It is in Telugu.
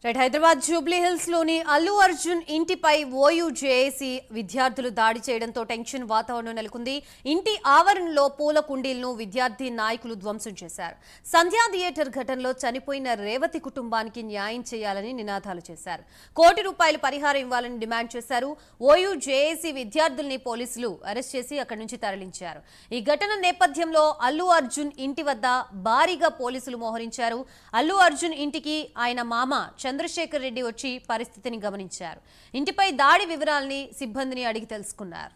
హైదరాబాద్ జూబ్లీ హిల్స్ లోని అల్లు అర్జున్ ఇంటిపై ఓయూ జేఏసీ విద్యార్థులు దాడి చేయడంతో టెన్షన్ వాతావరణం నెలకొంది. ఇంటి ఆవరణలో పూల కుండీలను విద్యార్థి నాయకులు ధ్వంసం చేశారు. సంధ్యా థియేటర్ ఘటనలో చనిపోయిన రేవతి కుటుంబానికి న్యాయం చేయాలని నినాదాలు చేశారు. ₹1 కోటి పరిహారం ఇవ్వాలని డిమాండ్ చేశారు. ఓయూ జేఏసీ విద్యార్థుల్ని పోలీసులు అరెస్ట్ చేసి అక్కడి నుంచి తరలించారు. ఈ ఘటన నేపథ్యంలో అల్లు అర్జున్ ఇంటి వద్ద భారీగా పోలీసులు మోహరించారు. అల్లు అర్జున్ ఇంటికి ఆయన మామ చంద్రశేఖర్ రెడ్డి వచ్చి పరిస్థితిని గమనించారు. ఇంటిపై దాడి వివరాల్ని సిబ్బందిని అడిగి తెలుసుకున్నారు.